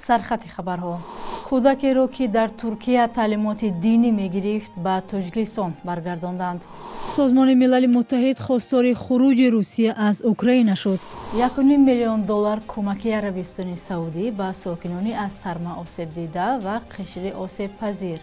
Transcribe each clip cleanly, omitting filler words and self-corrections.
سرخط خبرها. کودکی را که در ترکیه تعلیمات دینی می‌گرفت به تاجیکستان برگرداندند. سازمان ملل متحد خواستار خروج روسیه از اوکراین شد. 1.5 میلیون دلار کمک عربستان سعودی به ساکنان از ترما آسیب دیده و قشر آسیب پذیر.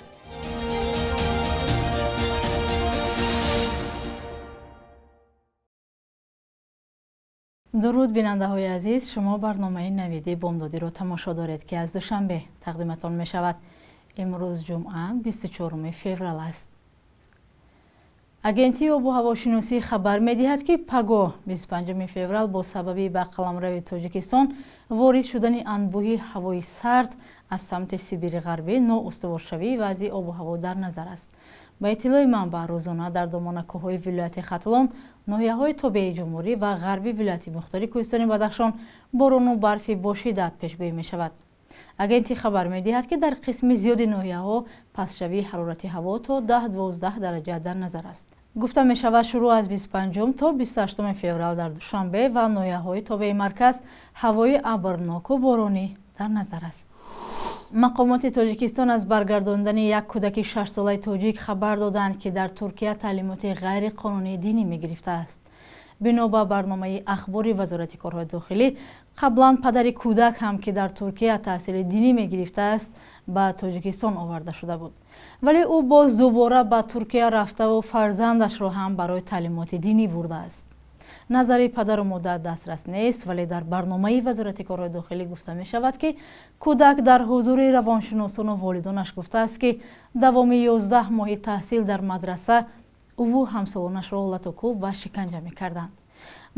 درود بیننده های عزیز، شما برنامه نویدی بامدادی را تماشا دارید که از دوشنبه تقدیمتان می شود. امروز جمعه 24 فوریه است. агентии обу ҳавошиносӣ хабар медиҳад ки пагоҳ 25 феврал бо сабаби ба қаламрави тоҷикистон ворид шудани анбӯҳи ҳавои сард аз самти сибири ғарбӣ ноустуворшавии вазъи обу ҳаво дар назар аст. ба иттилои манбаъ рӯзона дар домонакӯҳои вилояти хатлон, ноҳияҳои тобеи ҷумҳурӣ ва ғарби вилояти мухтари кӯҳистони Бадахшон борону барфи бо шиддат пешгӯӣ мешавад. агентӣ хабар медиҳад ки дар қисми зиёди ноҳияҳо пастшавии ҳарорати ҳаво то 10-12 дараҷа дар назар аст. гуфта мешавад шуруъ аз 25 то 28 феврал дар душанбе ва ноҳияҳои тобеи марказ ҳавои абрноку боронӣ дар назар аст. мақомоти тоҷикистон аз баргардондани як кӯдаки 6-солаи тоҷик хабар доданд ки дар туркия таълимоти ғайриқонунии динӣ мегирифтааст. бино ба барномаи ахбори вазорати корҳои дохилӣ, қаблан падари кӯдак ҳам ки дар туркия таҳсили динӣ мегирифтааст ба тоҷикистон оварда шуда буд, вале ӯ боз дубора ба туркия рафтаву фарзандашро ҳам барои таълимоти динӣ бурдааст. назари падару модар дастрас нест, вале дар барномаи вазорати корҳои дохилӣ гуфта мешавад ки кӯдак дар ҳузури равоншиносону волидонаш гуфтааст ки давоми 11 моҳи таҳсил дар мадраса ӯ ҳамсолонашро латукӯб ва шиканҷа мекарданд.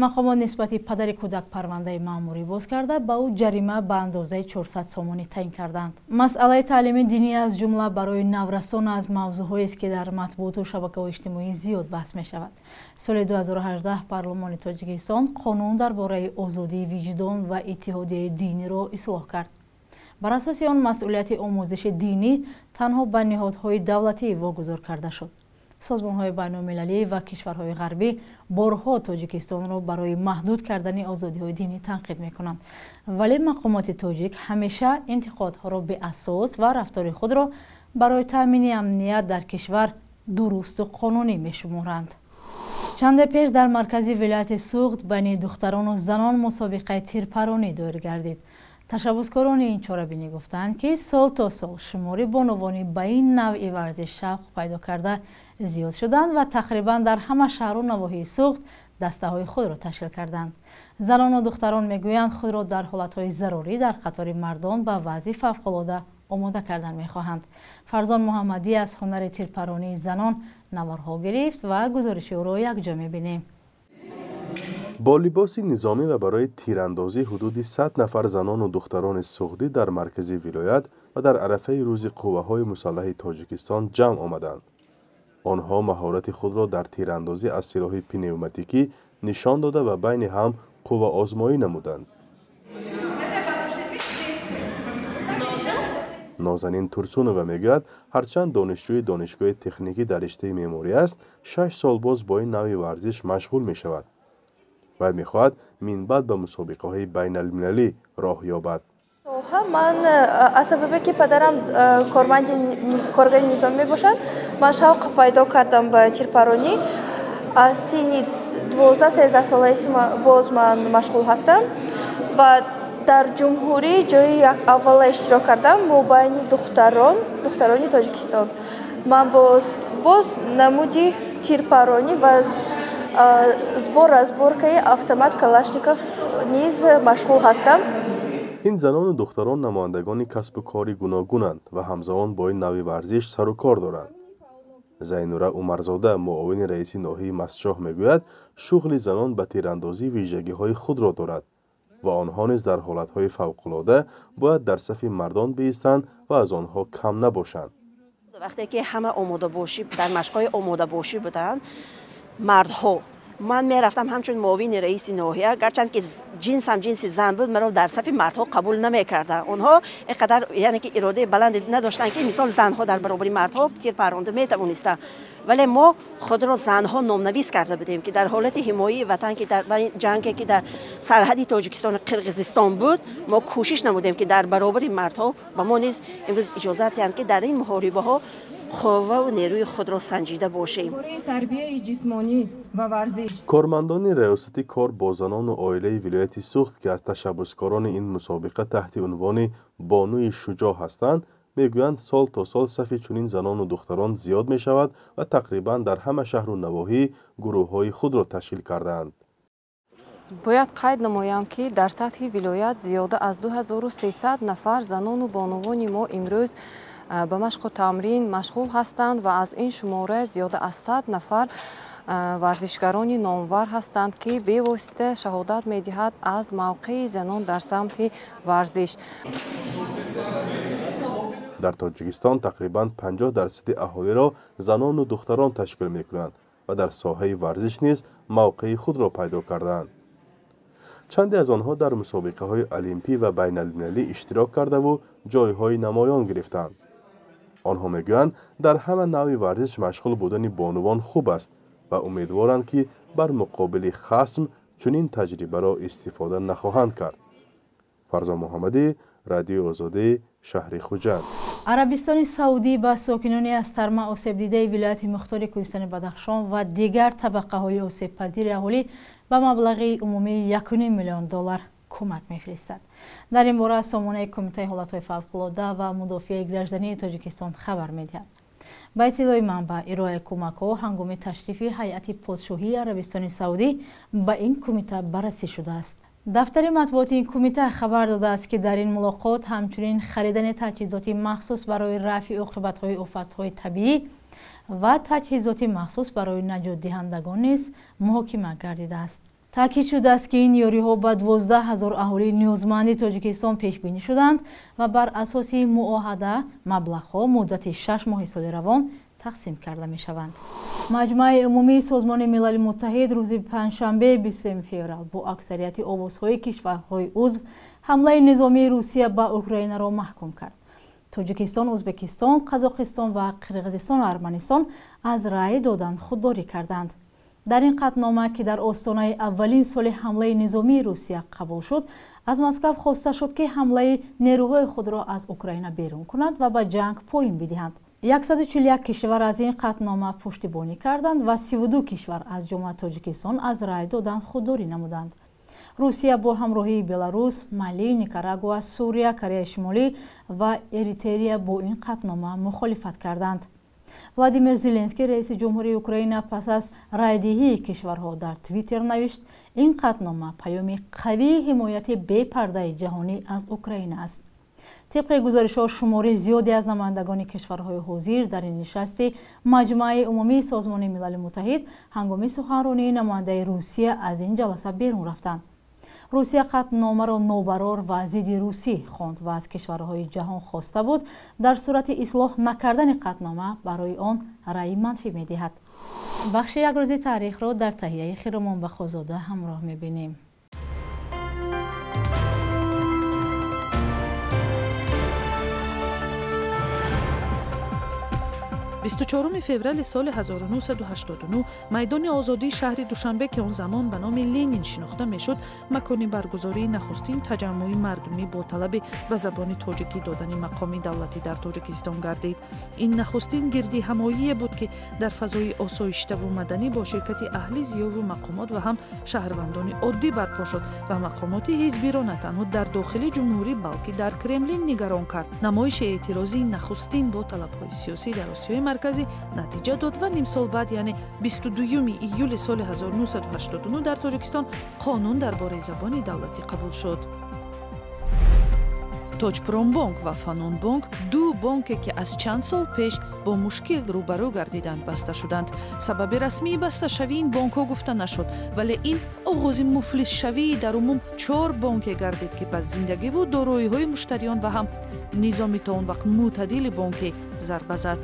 мақомот нисбати падари кӯдак парвандаи маъмурӣ боз карда ба ӯ ҷарима ба андозаи 400 сомонӣ таъин карданд. масъалаи таълими динӣ аз ҷумла барои наврасон аз мавзӯъҳоест ки дар матбуоту шабакаҳои иҷтимоӣ зиёд баҳс мешавад. соли 2018 парлумони тоҷикистон қонун дар бораи озодии виҷдон ва иттиҳодияи диниро ислоҳ кард. бар асоси он масъулияти омӯзиши динӣ танҳо ба ниҳодҳои давлатӣ вогузор карда шуд. созмонҳои байнулмилалӣ ва кишварҳои ғарбӣ борҳо тоҷикистонро барои маҳдуд кардани озодиҳои динӣ танқид мекунанд, вале мақомоти тоҷик ҳамеша интиқодҳоро беасос ва рафтори худро барои таъмини амният дар кишвар дурусту қонунӣ мешуморанд. чанде пеш дар маркази вилояти суғд байни духтарону занон мусобиқаи тирпаронӣ доир гардид. ташаббускорони ин чорабинӣ гуфтанд ки сол то сол шумори бонувони ба ин навъи варзиш шавқ пайдо карда зиёд шуданд ва тақрибан дар ҳама шаҳру навоҳии суғд дастаҳои худро ташкил карданд. занону духтарон мегӯянд худро дар ҳолатҳои зарурӣ дар қатори мардон ба вазъи фавқулода омода кардан мехоҳанд. фарзон муҳаммадӣ аз ҳунари тирпаронии занон наварҳо гирифт ва гузориши ӯро якҷо мебинем. با لباس نظامی و برای تیراندازی حدود 100 نفر زنان و دختران سغدی در مرکز ولایت و در عرفه روز قوه‌های مسلح تاجیکستان جمع آمدند. آنها مهارت خود را در تیراندازی از سلاح پنیوماتیکی نشان داده و بین هم قوه آزمایی نمودند. نازنین ترسونова میگوید هرچند دانشجوی دانشگاه تکنیکی در رشته معماری است، 6 سال باز با این نوع ورزش مشغول می شود و می‌خواهد من بعد به مسابقه‌های بین‌المللی راه یابد. من از سببی که پدرم کارگر نظامی باشد، من شوق پیدا کردم به تیرپرانی. از سن 12-13 ساله باز من مشغول هستم و در جمهوری جای اول اشتراک کردم مابین دخترانی تاجیکستان. من باز نمودی تیرپرانی و зборкаи автомат калашников низ машғул ҳастам. ин занону духтарон намояндагони касбу кори гуногунанд ва ҳамзамон бо ин навъи варзиш сару кор доранд. зайнура умарзода, муовини раиси ноҳияи мастчоҳ мегӯяд, шуғли занон ба тирандозӣ вижагиҳои худро дорад ва онҳо низ дар ҳолатҳои фавқулода бояд дар сафи мардон биистанд ва аз онҳо кам набошанд. вақте ки ҳама омодабошӣ дар машқҳои омодабошӣ буданд, мардҳо من میرفتم همچون معاون رئیس ناحیه، گرچند که جنسم جنس زن بود، مرا در صف مردها قبول نمیکردن. اونها اینقدر یعنی که اراده بلند نداشتن که مثال زنها در برابر مردها تیر پرونده میتوانستن. ولی ما خود را زنها نامنویس کرده بودیم که در حالت حمایت وطن که در جنگی که در سرحد تاجیکستان و قرقیزستان بود، ما کوشش نمودیم که در برابر مردها با ما نیز امروز اجازه دهند که در این محاربه ها قوه و نیروی خود را سنجیده باشیم. تربیت جسمانی و ورزش. کارمندان ریاستی کار با زنان و عائله ولایت سوخت که از تشبسکاران این مسابقه تحت عنوان بانوی شجاع هستند، میگویند سال تا سال صف چنین زنان و دختران زیاد می شود و تقریبا در همه شهر و نواحی گروه های خود را تشکیل کردند. باید قید نمایم که در سطح ولایت زیاده از 2300 نفر زنان و بانوان ما امروز به مشق و تمرین مشغول هستند و از این شماره زیاده از 100 نفر ورزشکاران نامور هستند که به واسطه شهادت می دهد از موقع زنان در سمت ورزش. در تاجیکستان تقریبا 50% اهالی را زنان و دختران تشکیل می کنند و در ساحه ورزش نیز موقع خود را پیدا کردند. چندی از آنها در مسابقه های المپی و بین المللی اشتراک کرده و جایهای نمایان گرفتند. آنها میگویند در همه نوع ورزش مشغول بودن بانوان خوب است و امیدوارند که بر مقابل خصم چنین تجربه را استفاده نخواهند کرد. فرزا محمدی، رادیو آزادی، شهر خوجند. عربستان سعودی با ساکنانی از ترمه آسیب دیده ولایت مختار کوهستان بدخشان و دیگر طبقه های آسیب پذیر اهالی به مبلغ عمومی 1.5 میلیون دلار کمک میفرستد. در این باره سامانه کمیته حالتهای فوق‌العاده و مدافع گراجدانی تاجیکستان خبر میدهد. با اطلاع منبع، ارائه کمک‌ها هنگام تشریف هیئت پادشاهی عربستان سعودی به این کمیته بررسی شده است. دفتر مطبوعات این کمیته خبر داده است که در این ملاقات همچنین خریدن تجهیزات مخصوص برای رفع عاقبت‌های آفت‌های طبیعی و تجهیزات مخصوص برای نجات دهندگان نیز محاکمه گردیده است. تاکید شده است که این یاری‌ها به 12,000 اهالی نیازمند تاجیکستان پیش بینی شدند و بر اساس معاهده مبلغ‌ها مدت 6 ماه سال روان تقسیم کرده می شوند. مجمع عمومی سازمان ملل متحد روز پنجشنبه 20 فوریه با اکثریت آوازهای کشورهای عضو حمله نظامی روسیه به اوکراین را محکوم کرد. تاجیکستان، ازبکستان، قزاقستان و قرقیزستان و ارمنستان از رأی دادن خودداری کردند. در این قطعنامه که در آستانه اولین سال حمله نظامی روسیه قبول شد، از مسکو خواسته شد که حمله نیروهای خود را از اوکراین بیرون کنند و به جنگ پایان بدهند. 141 کشور از این قطعنامه پشتیبانی کردند و 32 کشور از جمله تاجیکستان از رأی دادن خودداری نمودند. روسیه با همراهی بلاروس، مالی، نیکاراگوآ، سوریه، کره شمالی و اریتریا با این قطعنامه مخالفت کردند. ولادیمیر زلنسکی رئیس جمهوری اوکراین پس از رأیدهی کشورها در توییتر نوشت این قطعنامه پیامی قوی حمایت بی پرده جهانی از اوکراین است. طبق گزارش‌ها شمار زیادی از نمایندگان کشورهای حاضر در این نشست مجمع عمومی سازمان ملل متحد هنگام سخنرانی نماینده روسیه از این جلسه بیرون رفتند. روسیه قطعنامه را نابرار و ضد روسی خواند و از کشورهای جهان خواسته بود در صورت اصلاح نکردن قطعنامه برای آن رأی منفی می‌دهد. بخش یک روز تاریخ را در تهیه خیرمان بخوزاده همراه می‌بینیم. 24 فوریه سال 1989 میدان آزادی شهر دوشنبه که اون زمان به نام لنین شناخته میشد، مکان برگزاری نخستین تجمع مردمی با طلب به زبان تاجیکی دادن مقام دولتی در تاجیکستان گردید. این نخستین گردی همایی بود که در فضای آسایشته و مدنی با شرکت اهل زیا و مقامات و هم شهروندان عادی برپا شد و مقامات حزبی را نه تنها در داخل جمهوری بلکه در کرملین نگران کرد. نمایش اعتراضی نخستین با طلب‌های سیاسی در آسیای مرکزی نتیجه داد و نیم سال بعد یعنی 22 ایول سال 1989 در تاجیکستان قانون درباره زبان دولتی قبول شد. تاجپرام بانک و فانون بانک دو بانکی که از چند سال پیش با مشکل روبرو گردیدند بسته شدند. سبب رسمی بسته شوی این بانک ها گفته نشد، ولی این آغاز مفلس شوی در عموم 4 بانک گردید که پس زندگی و دارایی های مشتریان و هم نظام تا اون وقت معتدل بانک ضربه زد.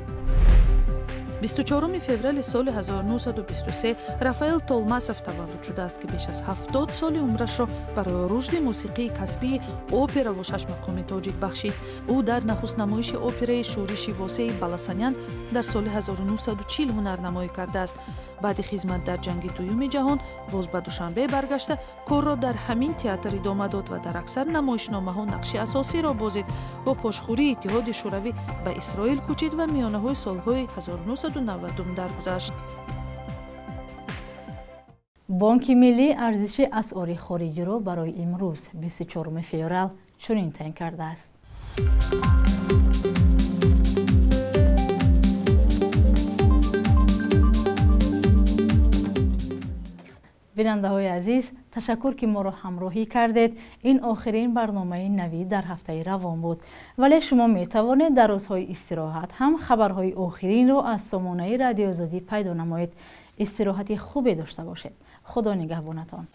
24 феврали соли 1923 рафаэл толмасов таваллуд шудааст ки беш аз 70 соли умрашро барои рушди мусиқии касбии опера ва шашмақоми тоҷик бахшид. ӯ дар нахуст намоиши операи шӯриши восеи баласанян дар соли 1940 ҳунарнамоӣ кардааст. баъди хизмат дар ҷанги дуюми ҷаҳон боз ба Душанбе баргашта корро дар ҳамин театр идома дод ва дар аксар намоишномаҳо нақши асосиро бозид. бо пошхӯрии иттиҳоди шӯравӣ ба исроил кӯчид ва миёнаҳои солҳои 1990 даргузашт. бонки миллӣ арзиши асъори хориҷиро барои имрӯз 24 феврал чунин таъин кардааст. бинандаҳои азиз, ташаккур ки моро ҳамроҳӣ кардед. ин охирин барномаи навӣ дар ҳафтаи равон буд. вале шумо метавонед дар рӯзҳои истироҳат ҳам хабарҳои охиринро аз сомонаи радиоозодӣ пайдо намоед. истироҳати хубе дошта бошед. худо нигаҳбонатон.